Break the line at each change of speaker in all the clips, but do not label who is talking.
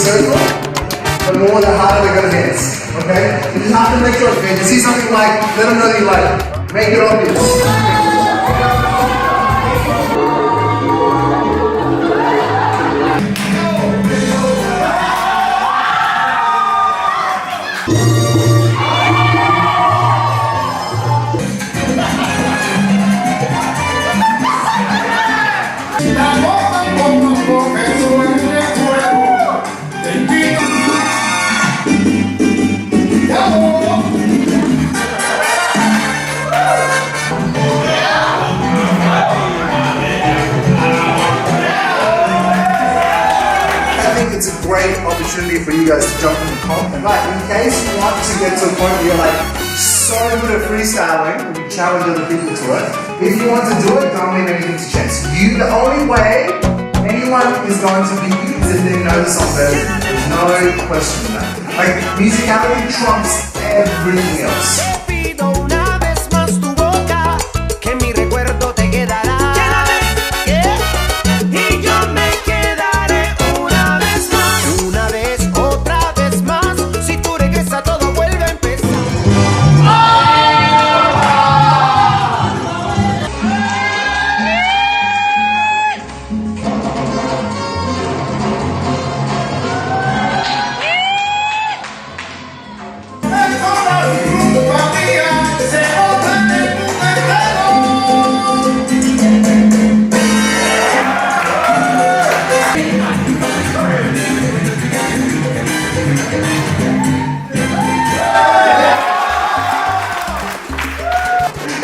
circle, the more the harder they're gonna dance. Okay? You just have to make sure. Okay, you see something like, let them know that you like it. Make it obvious. It's a great opportunity for you guys to jump in the comp. But in case you want to get to a point where you're like so good at freestyling and you challenge other people to it, if you want to do it, don't leave anything to chance. The only way anyone is going to beat you is if they know the song better. There's no question in that. Like, musicality trumps everything else.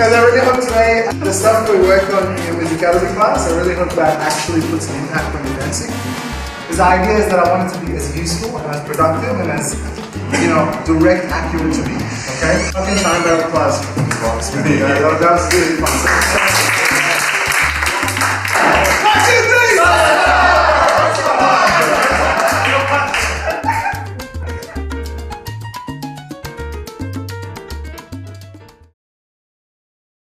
Guys, I really hope today the stuff we worked on in musicality class, I really hope that actually puts an impact when you're dancing. Because the idea is that I want it to be as useful and as productive and as, you know, direct, accurate to me. Okay? Fucking time barrel class. That was really fun.